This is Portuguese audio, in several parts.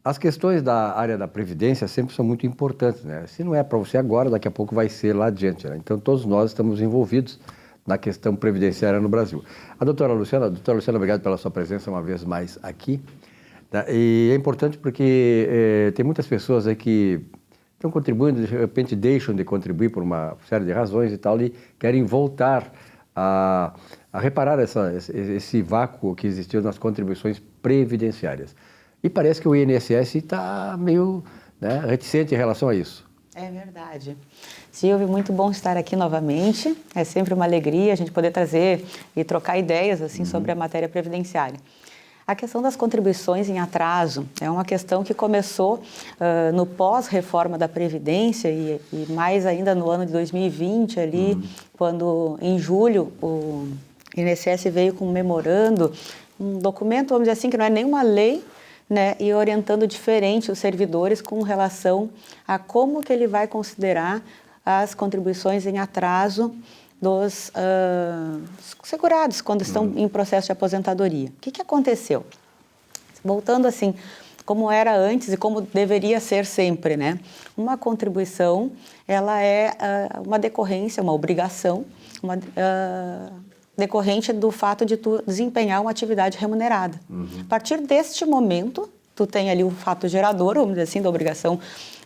As questões da área da Previdência sempre são muito importantes, né? Se não é para você agora, daqui a pouco vai ser lá adiante, né? Então, todos nós estamos envolvidos na questão previdenciária no Brasil. Doutora Luciana, obrigado pela sua presença uma vez mais aqui. Tá? E é importante porque tem muitas pessoas aí que estão contribuindo, de repente deixam de contribuir por uma série de razões e tal, e querem voltar a reparar esse vácuo que existiu nas contribuições previdenciárias. E parece que o INSS está meio, né, reticente em relação a isso. É verdade. Silvio, muito bom estar aqui novamente. É sempre uma alegria a gente poder trazer e trocar ideias assim, sobre a matéria previdenciária. A questão das contribuições em atraso é uma questão que começou no pós-reforma da Previdência e mais ainda no ano de 2020, ali, quando em julho o INSS veio com um memorando, um documento, vamos dizer assim, que não é nenhuma lei, né, e orientando diferente os servidores com relação a como que ele vai considerar as contribuições em atraso dos segurados quando estão em processo de aposentadoria. O que aconteceu? Voltando assim, como era antes e como deveria ser sempre, né? Uma contribuição, ela é uma decorrência, uma obrigação, decorrente do fato de tu desempenhar uma atividade remunerada. A partir deste momento, tu tem ali o fato gerador, vamos dizer assim, da obrigação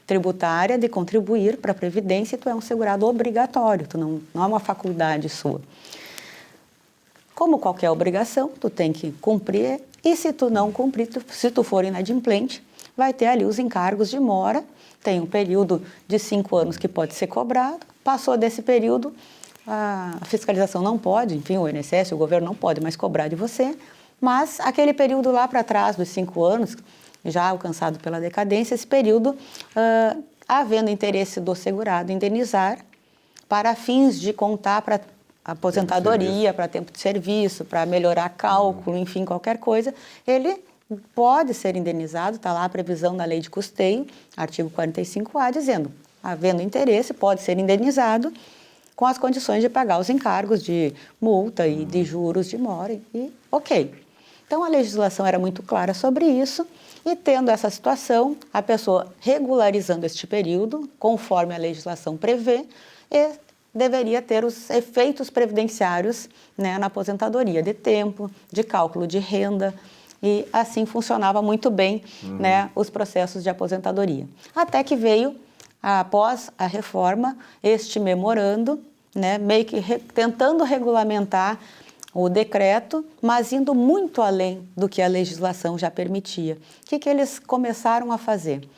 tributária de contribuir para a Previdência e tu é um segurado obrigatório, tu não é uma faculdade sua. Como qualquer obrigação, tu tem que cumprir e se tu não cumprir, se tu for inadimplente, vai ter ali os encargos de mora, tem um período de 5 anos que pode ser cobrado, passou desse período, a fiscalização não pode, enfim, o INSS, o governo não pode mais cobrar de você, mas aquele período lá para trás dos 5 anos, já alcançado pela decadência, esse período, havendo interesse do segurado indenizar para fins de contar para aposentadoria, para tempo de serviço, para melhorar cálculo, enfim, qualquer coisa, ele pode ser indenizado, está lá a previsão na lei de custeio, artigo 45A, dizendo, havendo interesse, pode ser indenizado com as condições de pagar os encargos de multa e de juros de mora, e ok. Então, a legislação era muito clara sobre isso, e tendo essa situação, a pessoa regularizando este período, conforme a legislação prevê, e deveria ter os efeitos previdenciários, né, na aposentadoria, de tempo, de cálculo de renda, e assim funcionava muito bem, né, os processos de aposentadoria. Até que veio, após a reforma, este memorando, né, meio que tentando regulamentar o decreto, mas indo muito além do que a legislação já permitia. O que eles começaram a fazer?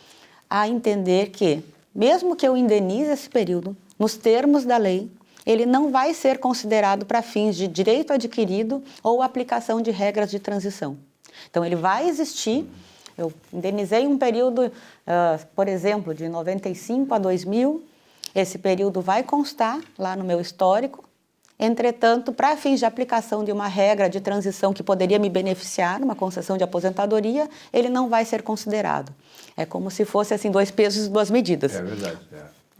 A entender que, mesmo que eu indenize esse período, nos termos da lei, ele não vai ser considerado para fins de direito adquirido ou aplicação de regras de transição. Então, ele vai existir. Eu indenizei um período, por exemplo, de 95 a 2000, esse período vai constar lá no meu histórico. Entretanto, para fins de aplicação de uma regra de transição que poderia me beneficiar, uma concessão de aposentadoria, ele não vai ser considerado. É como se fosse assim, 2 pesos e 2 medidas. É verdade,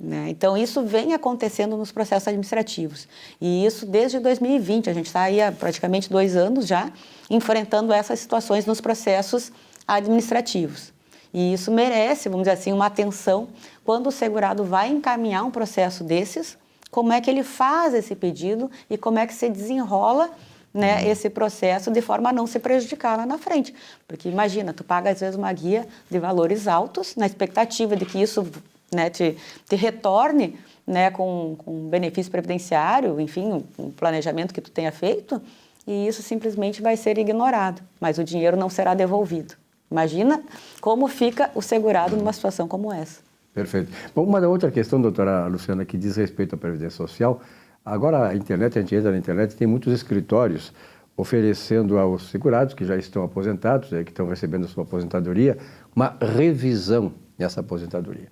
Né? Então, isso vem acontecendo nos processos administrativos. E isso desde 2020, a gente está aí há praticamente 2 anos já, enfrentando essas situações nos processos administrativos. E isso merece, vamos dizer assim, uma atenção quando o segurado vai encaminhar um processo desses, como é que ele faz esse pedido e como é que se desenrola, né, esse processo de forma a não se prejudicar lá na frente. Porque imagina, tu paga às vezes uma guia de valores altos na expectativa de que isso, né, te retorne, né, com benefício previdenciário, enfim, um planejamento que tu tenha feito, e isso simplesmente vai ser ignorado, mas o dinheiro não será devolvido. Imagina como fica o segurado numa situação como essa. Perfeito. Bom, uma outra questão, doutora Luciana, que diz respeito à Previdência Social, agora a gente entra na internet, tem muitos escritórios oferecendo aos segurados que já estão aposentados, que estão recebendo a sua aposentadoria, uma revisão dessa aposentadoria.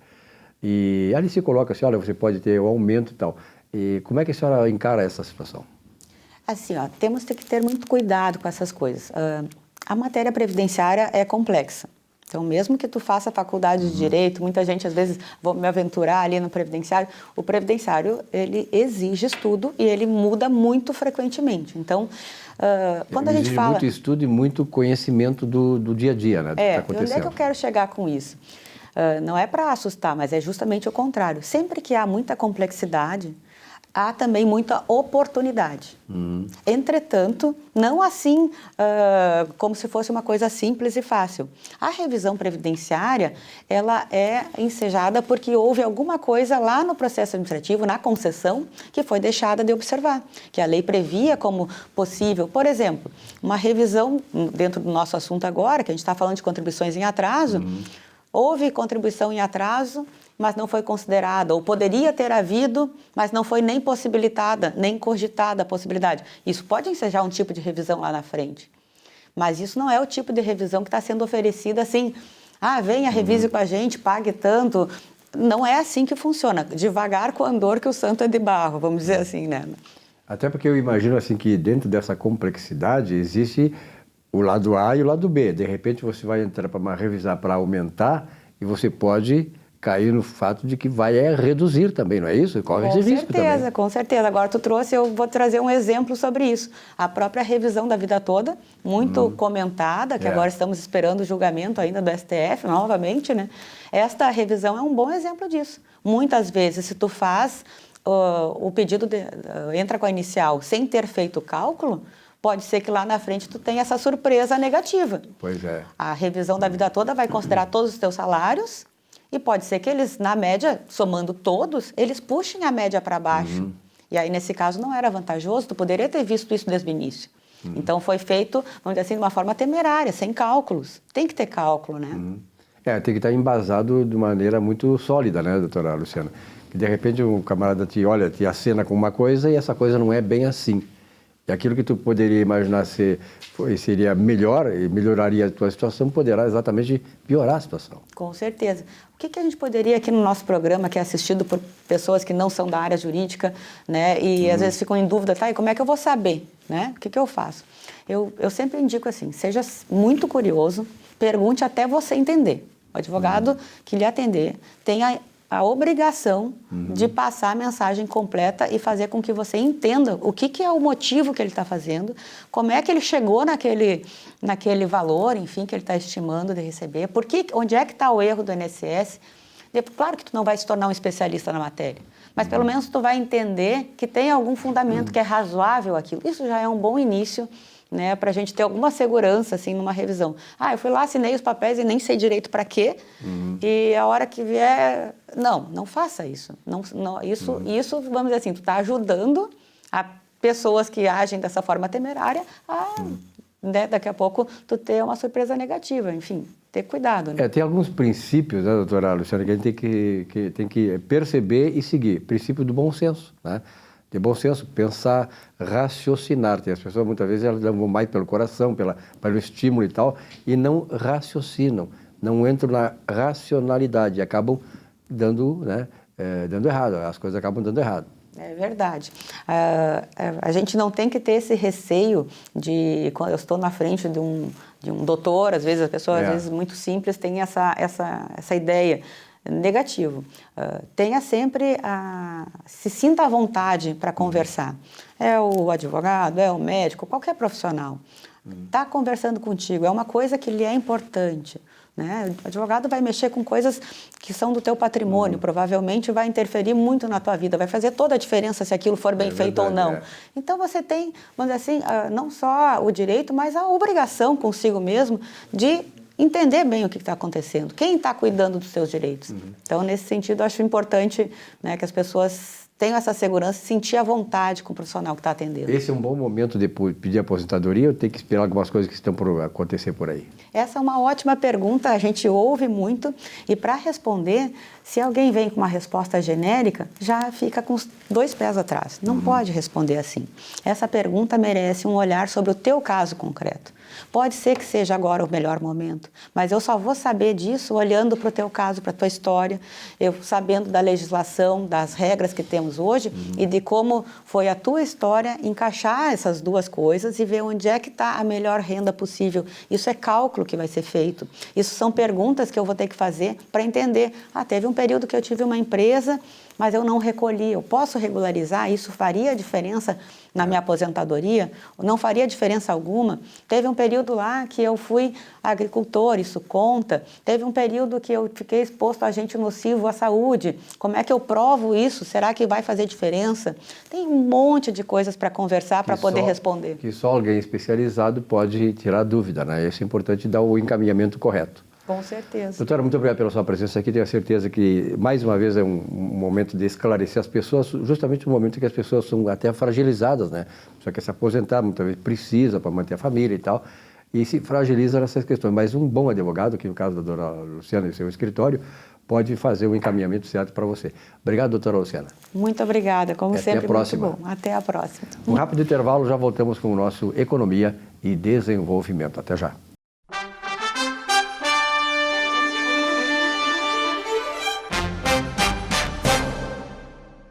E ali se coloca assim, olha, você pode ter o aumento e tal. E como é que a senhora encara essa situação? Assim, ó, temos que ter muito cuidado com essas coisas. A matéria previdenciária é complexa. Então, mesmo que tu faça faculdade de Direito, muita gente, às vezes, vou me aventurar ali no Previdenciário, o Previdenciário, ele exige estudo e ele muda muito frequentemente. Então, quando a gente fala... muito estudo e muito conhecimento do dia a dia, né? Do que está acontecendo. Onde é que eu quero chegar com isso? Não é para assustar, mas é justamente o contrário. Sempre que há muita complexidade, há também muita oportunidade. Entretanto, não assim como se fosse uma coisa simples e fácil. A revisão previdenciária, ela é ensejada porque houve alguma coisa lá no processo administrativo, na concessão, que foi deixada de observar, que a lei previa como possível. Por exemplo, uma revisão, dentro do nosso assunto agora, que a gente está falando de contribuições em atraso, houve contribuição em atraso, mas não foi considerada, ou poderia ter havido, mas não foi nem possibilitada, nem cogitada a possibilidade. Isso pode ensejar um tipo de revisão lá na frente, mas isso não é o tipo de revisão que está sendo oferecida assim, venha, revise com a gente, pague tanto. Não é assim que funciona, devagar com o andor que o santo é de barro, vamos dizer assim, né? Até porque eu imagino assim que dentro dessa complexidade existe o lado A e o lado B. De repente você vai entrar para revisar para aumentar e você pode cair no fato de que vai reduzir também, não é isso? Corre esse risco também. Com certeza. Agora tu trouxe, eu vou trazer um exemplo sobre isso. A própria revisão da vida toda, muito comentada, que agora estamos esperando o julgamento ainda do STF novamente, né? Esta revisão é um bom exemplo disso. Muitas vezes, se tu faz o pedido, entra com a inicial sem ter feito o cálculo, pode ser que lá na frente tu tenha essa surpresa negativa. Pois é. A revisão da vida toda vai considerar todos os teus salários e pode ser que eles, na média, somando todos, eles puxem a média para baixo. E aí, nesse caso, não era vantajoso, tu poderia ter visto isso desde o início. Então, foi feito, vamos dizer assim, de uma forma temerária, sem cálculos. Tem que ter cálculo, né? Tem que estar embasado de maneira muito sólida, né, doutora Luciana? Que, de repente, um camarada te acena com uma coisa e essa coisa não é bem assim. E aquilo que tu poderia imaginar seria melhor e melhoraria a tua situação, poderá exatamente piorar a situação. Com certeza. O que a gente poderia aqui no nosso programa, que é assistido por pessoas que não são da área jurídica, né, e às vezes ficam em dúvida, e como é que eu vou saber, né? O que eu faço? Eu sempre indico assim, seja muito curioso, pergunte até você entender. O advogado que lhe atender tem a obrigação de passar a mensagem completa e fazer com que você entenda o que é o motivo que ele está fazendo, como é que ele chegou naquele valor, enfim, que ele está estimando de receber, onde é que está o erro do INSS. Claro que tu não vai se tornar um especialista na matéria, mas pelo menos tu vai entender que tem algum fundamento, que é razoável aquilo. Isso já é um bom início, né, para a gente ter alguma segurança assim numa revisão. Eu fui lá, assinei os papéis e nem sei direito para quê, e a hora que vier... Não faça isso. Isso, vamos dizer assim, tu está ajudando a pessoas que agem dessa forma temerária a, né, daqui a pouco, tu ter uma surpresa negativa, enfim, ter cuidado. Né? Tem alguns princípios, né, doutora Luciana, que a gente tem que perceber e seguir. Princípio do bom senso, né? De bom senso, pensar, raciocinar. Tem as pessoas, muitas vezes, elas vão mais pelo coração, pelo estímulo e tal, e não raciocinam, não entram na racionalidade e acabam dando errado, as coisas acabam dando errado. É verdade. A gente não tem que ter esse receio de, quando eu estou na frente de um doutor, às vezes, a pessoa, às vezes, muito simples, tem essa ideia. Negativo. Tenha sempre se sinta à vontade para conversar. É o advogado, é o médico, qualquer profissional. Está conversando contigo, é uma coisa que lhe é importante. Né? O advogado vai mexer com coisas que são do teu patrimônio, provavelmente vai interferir muito na tua vida, vai fazer toda a diferença se aquilo for bem feito ou não. Então você tem, vamos dizer assim, não só o direito, mas a obrigação consigo mesmo de entender bem o que está acontecendo, quem está cuidando dos seus direitos. Então, nesse sentido, eu acho importante, né, que as pessoas tenham essa segurança, sentir a vontade com o profissional que está atendendo. Esse é um bom momento de pedir aposentadoria ou tem que esperar algumas coisas que estão por acontecer por aí? Essa é uma ótima pergunta, a gente ouve muito, e para responder, se alguém vem com uma resposta genérica, já fica com os 2 pés atrás. Não pode responder assim. Essa pergunta merece um olhar sobre o teu caso concreto. Pode ser que seja agora o melhor momento, mas eu só vou saber disso olhando para o teu caso, para a tua história, eu sabendo da legislação, das regras que temos hoje e de como foi a tua história encaixar essas duas coisas e ver onde é que está a melhor renda possível. Isso é cálculo que vai ser feito. Isso são perguntas que eu vou ter que fazer para entender. Teve um período que eu tive uma empresa, mas eu não recolhi. Eu posso regularizar? Isso faria diferença na minha aposentadoria? Não faria diferença alguma? Teve um período lá que eu fui agricultor, isso conta. Teve um período que eu fiquei exposto a agente nocivo à saúde. Como é que eu provo isso? Será que vai fazer diferença? Tem um monte de coisas para conversar, para poder responder. Que só alguém especializado pode tirar dúvida, né? Isso é importante dar o encaminhamento correto. Com certeza. Doutora, muito obrigado pela sua presença aqui. Tenho certeza que, mais uma vez, é um momento de esclarecer as pessoas, justamente no momento em que as pessoas são até fragilizadas, né? Só quer se aposentar, muitas vezes precisa para manter a família e tal, e se fragiliza nessas questões. Mas um bom advogado, que no caso da doutora Luciana e seu escritório, pode fazer o encaminhamento certo para você. Obrigado, doutora Luciana. Muito obrigada, como sempre, até a próxima. muito bom. Até a próxima. Um rápido intervalo, já voltamos com o nosso Economia e Desenvolvimento. Até já.